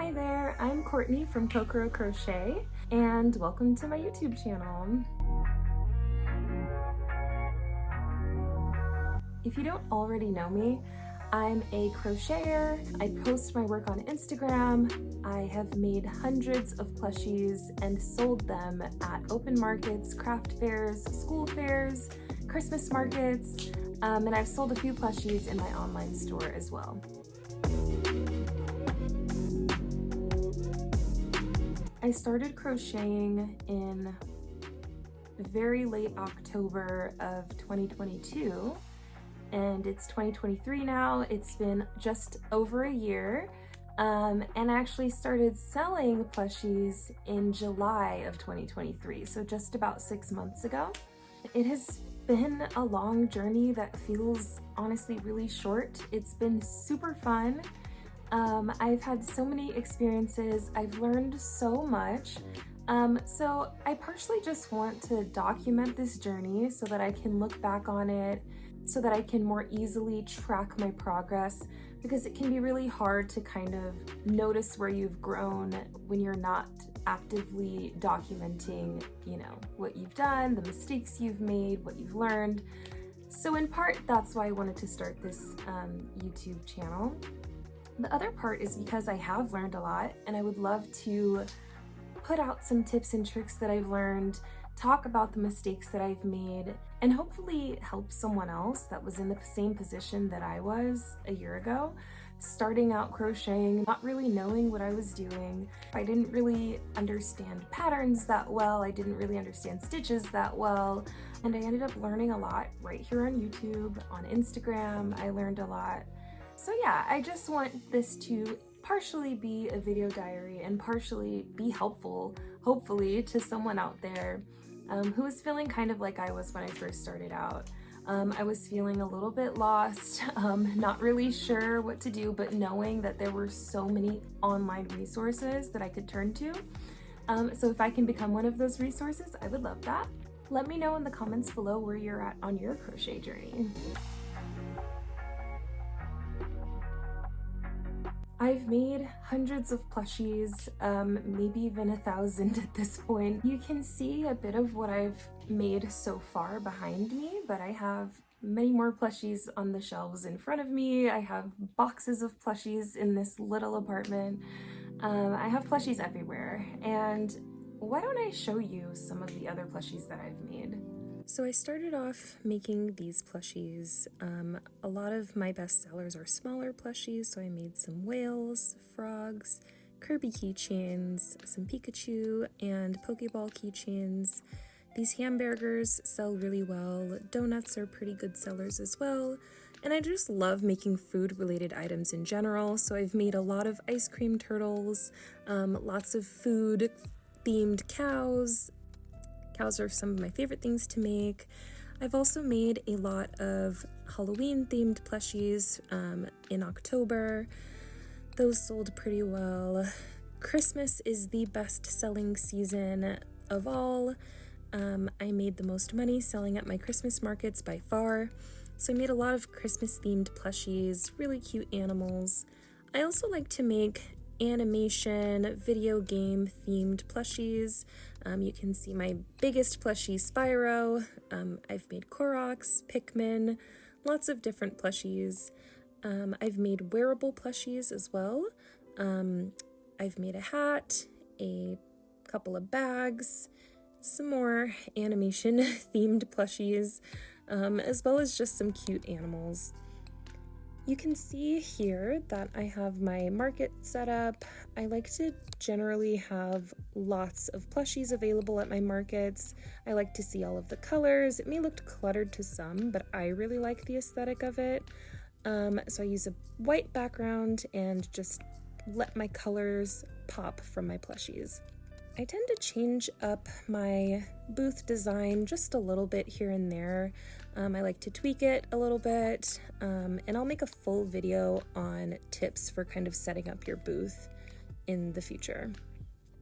Hi there, I'm Courtney from Cocoro Crochet, and welcome to my YouTube channel. If you don't already know me, I'm a crocheter. I post my work on Instagram. I have made hundreds of plushies and sold them at open markets, craft fairs, school fairs, Christmas markets, and I've sold a few plushies in my online store as well. I started crocheting in very late October of 2022, and it's 2023 now. It's been just over a year, and I actually started selling plushies in July of 2023, so just about 6 months ago. It has been a long journey that feels honestly really short. It's been super fun. I've had so many experiences, I've learned so much, so I partially just want to document this journey so that I can look back on it, so that I can more easily track my progress, because it can be really hard to kind of notice where you've grown when you're not actively documenting, what you've done, the mistakes you've made, what you've learned. So in part, that's why I wanted to start this YouTube channel. The other part is because I have learned a lot, and I would love to put out some tips and tricks that I've learned, talk about the mistakes that I've made, and hopefully help someone else that was in the same position that I was a year ago, starting out crocheting, not really knowing what I was doing. I didn't really understand patterns that well, I didn't really understand stitches that well, and I ended up learning a lot right here on YouTube, on Instagram. I learned a lot. So yeah, I just want this to partially be a video diary and partially be helpful, hopefully, to someone out there who is feeling kind of like I was when I first started out. I was feeling a little bit lost, not really sure what to do, but knowing that there were so many online resources that I could turn to. So if I can become one of those resources, I would love that. Let me know in the comments below where you're at on your crochet journey. I've made hundreds of plushies, maybe even 1,000 at this point. You can see a bit of what I've made so far behind me, but I have many more plushies on the shelves in front of me. I have boxes of plushies in this little apartment. I have plushies everywhere, and why don't I show you some of the other plushies that I've made? So I started off making these plushies. A lot of my best sellers are smaller plushies, so I made some whales, frogs, Kirby keychains, some Pikachu, and Pokeball keychains. These hamburgers sell really well. Donuts are pretty good sellers as well. And I just love making food-related items in general, so I've made a lot of ice cream turtles, lots of food-themed cows. Cows are some of my favorite things to make. I've also made a lot of Halloween-themed plushies in October. Those sold pretty well. Christmas is the best-selling season of all. I made the most money selling at my Christmas markets by far. So I made a lot of Christmas-themed plushies, really cute animals. I also like to make animation, video game themed plushies. You can see my biggest plushie, Spyro. I've made Koroks, Pikmin, lots of different plushies. I've made wearable plushies as well. I've made a hat, a couple of bags, some more animation themed plushies, as well as just some cute animals. You can see here that I have my market set up. I like to generally have lots of plushies available at my markets. I like to see all of the colors. It may look cluttered to some, but I really like the aesthetic of it. So I use a white background and just let my colors pop from my plushies. I tend to change up my booth design just a little bit here and there. I like to tweak it a little bit, and I'll make a full video on tips for kind of setting up your booth in the future.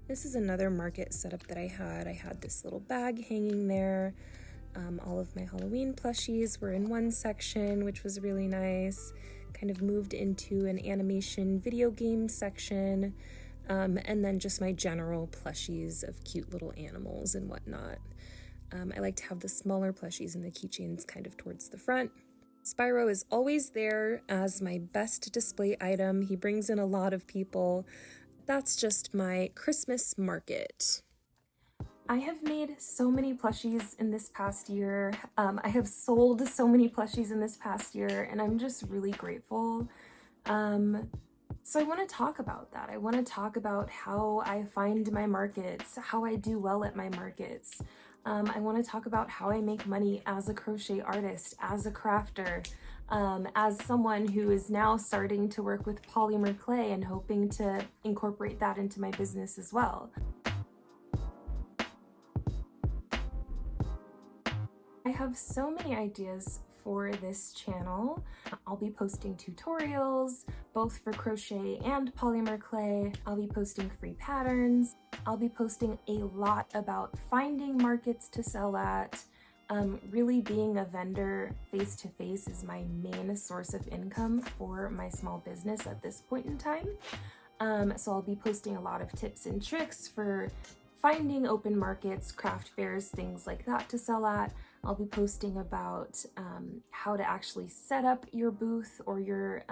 This is another market setup that I had. I had this little bag hanging there. All of my Halloween plushies were in one section, which was really nice. Kind of moved into an animation video game section. and then just my general plushies of cute little animals and whatnot. I like to have the smaller plushies and the keychains kind of towards the front. Spyro is always there as my best display item. He brings in a lot of people. That's just my Christmas market. I have made so many plushies in this past year. I have sold so many plushies in this past year, and I'm just really grateful. So I want to talk about that. I want to talk about how I find my markets, how I do well at my markets. I want to talk about how I make money as a crochet artist, as a crafter, as someone who is now starting to work with polymer clay and hoping to incorporate that into my business as well. I have so many ideas for this channel. I'll be posting tutorials, both for crochet and polymer clay. I'll be posting free patterns. I'll be posting a lot about finding markets to sell at. Really being a vendor face-to-face is my main source of income for my small business at this point in time. So I'll be posting a lot of tips and tricks for finding open markets, craft fairs, things like that to sell at. I'll be posting about how to actually set up your booth or your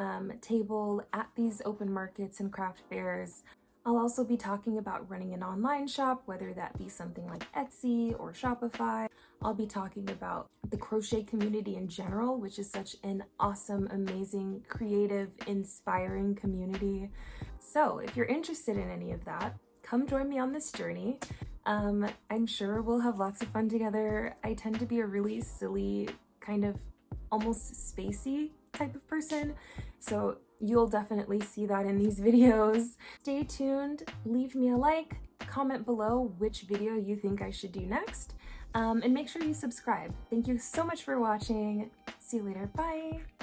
table at these open markets and craft fairs. I'll also be talking about running an online shop, whether that be something like Etsy or Shopify. I'll be talking about the crochet community in general, which is such an awesome, amazing, creative, inspiring community. So if you're interested in any of that, come join me on this journey. I'm sure we'll have lots of fun together. I tend to be a really silly, kind of almost spacey type of person, so you'll definitely see that in these videos. Stay tuned, leave me a like, comment below which video you think I should do next, and make sure you subscribe. Thank you so much for watching. See you later, bye!